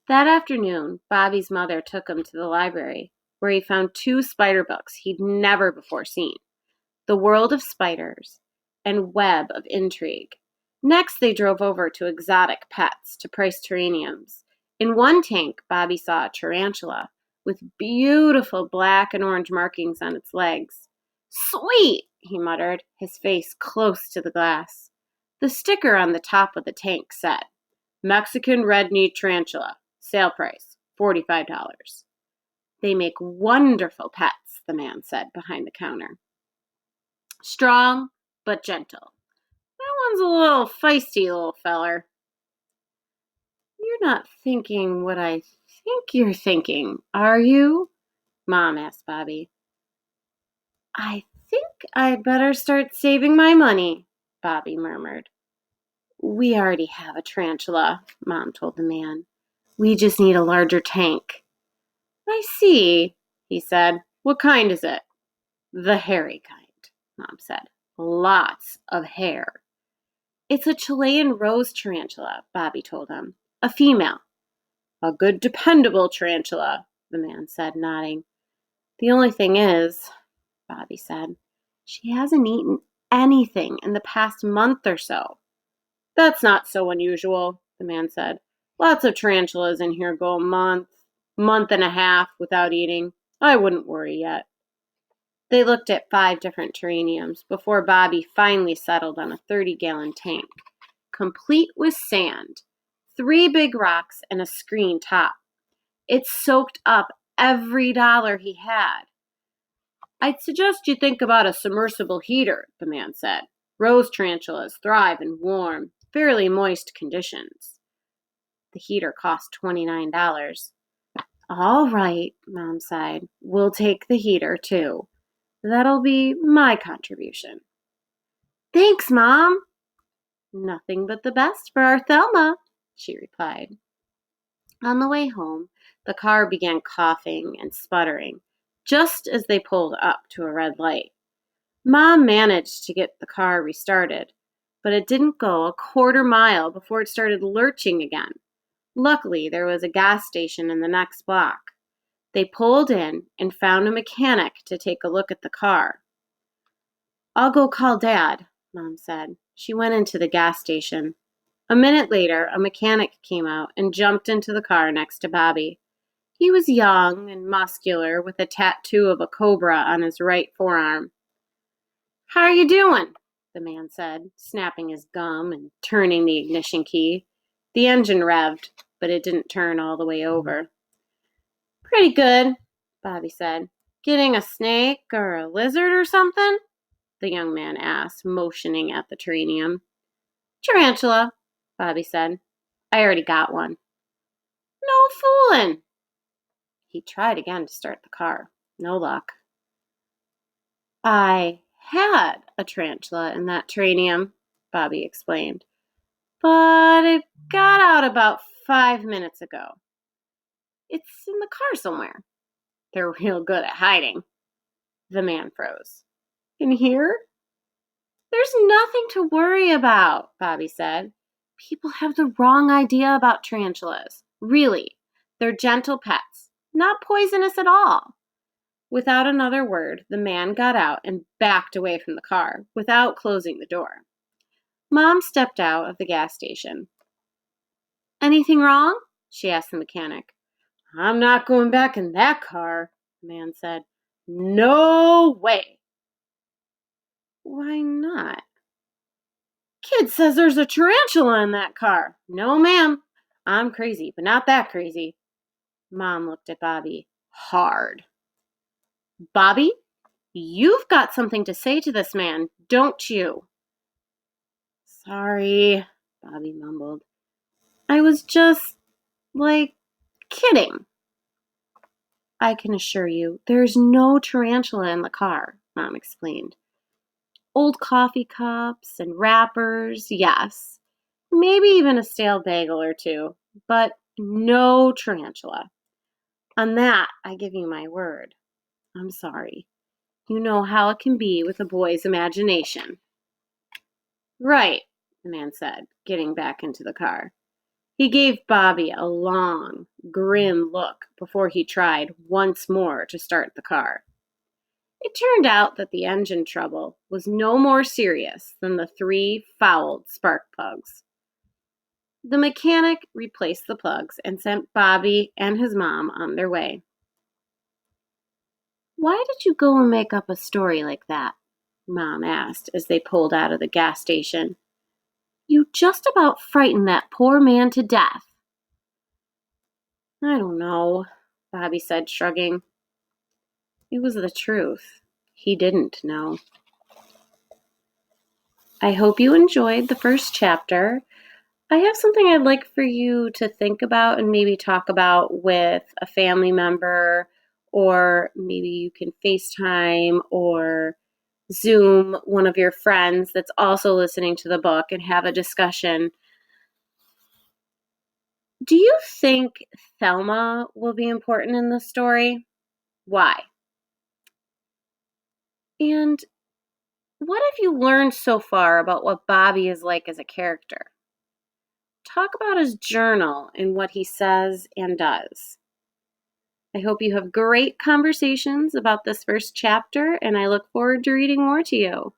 That afternoon, Bobby's mother took him to the library, where he found two spider books he'd never before seen: The World of Spiders and Web of Intrigue. Next, they drove over to Exotic Pets to price terrariums. In one tank, Bobby saw a tarantula with beautiful black and orange markings on its legs. "Sweet," he muttered, his face close to the glass. The sticker on the top of the tank said, "Mexican red knee tarantula. Sale price, $45. "They make wonderful pets," the man said behind the counter. "Strong, but gentle. That one's a little feisty, little feller." "You're not thinking what I think you're thinking, are you?" Mom asked Bobby. "I think I'd better start saving my money," Bobby murmured. "We already have a tarantula," Mom told the man. "We just need a larger tank." "I see," he said. "What kind is it?" "The hairy kind," Mom said. "Lots of hair." "It's a Chilean rose tarantula," Bobby told him. "A female." "A good dependable tarantula," the man said, nodding. "The only thing is," Bobby said, "she hasn't eaten anything in the past month or so." "That's not so unusual," the man said. "Lots of tarantulas in here go a month and a half without eating. I wouldn't worry yet." They looked at 5 different terrariums before Bobby finally settled on a 30-gallon tank, complete with sand, 3 big rocks, and a screen top. It soaked up every dollar he had. "I'd suggest you think about a submersible heater," the man said. "Rose tarantulas thrive in warm, fairly moist conditions." The heater cost $29. "All right," Mom sighed. "We'll take the heater, too. That'll be my contribution." "Thanks, Mom." "Nothing but the best for our Thelma," she replied. On the way home, the car began coughing and sputtering just as they pulled up to a red light. Mom managed to get the car restarted, but it didn't go a quarter mile before it started lurching again. Luckily, there was a gas station in the next block. They pulled in and found a mechanic to take a look at the car. "I'll go call Dad," Mom said. She went into the gas station. A minute later, a mechanic came out and jumped into the car next to Bobby. He was young and muscular, with a tattoo of a cobra on his right forearm. "How are you doing?" the man said, snapping his gum and turning the ignition key. The engine revved, but it didn't turn all the way over. "Pretty good," Bobby said. "Getting a snake or a lizard or something?" the young man asked, motioning at the terrarium. "Tarantula," Bobby said. "I already got one." "No foolin'." He tried again to start the car. No luck. "I had a tarantula in that terrarium," Bobby explained. "But it got out about 5 minutes ago. It's in the car somewhere." "They're real good at hiding." The man froze. "In here?" "There's nothing to worry about," Bobby said. "People have the wrong idea about tarantulas. Really, they're gentle pets, not poisonous at all." Without another word, the man got out and backed away from the car without closing the door. Mom stepped out of the gas station. "Anything wrong?" she asked the mechanic. "I'm not going back in that car," the man said. "No way." "Why not?" "Kid says there's a tarantula in that car." "No, ma'am. I'm crazy, but not that crazy." Mom looked at Bobby hard. "Bobby, you've got something to say to this man, don't you?" "Sorry," Bobby mumbled. "I was just, kidding." "I can assure you, there's no tarantula in the car," Mom explained. "Old coffee cups and wrappers, yes. Maybe even a stale bagel or two, but no tarantula. On that, I give you my word. I'm sorry. You know how it can be with a boy's imagination." "Right," the man said, getting back into the car. He gave Bobby a long, grim look before he tried once more to start the car. It turned out that the engine trouble was no more serious than the 3 fouled spark plugs. The mechanic replaced the plugs and sent Bobby and his mom on their way. "Why did you go and make up a story like that?" Mom asked as they pulled out of the gas station. "You just about frightened that poor man to death." "I don't know," Bobby said, shrugging. It was the truth. He didn't know. I hope you enjoyed the first chapter. I have something I'd like for you to think about and maybe talk about with a family member, or maybe you can FaceTime or Zoom one of your friends that's also listening to the book and have a discussion. Do you think Thelma will be important in the story? Why? And what have you learned so far about what Bobby is like as a character? Talk about his journal and what he says and does. I hope you have great conversations about this first chapter, and I look forward to reading more to you.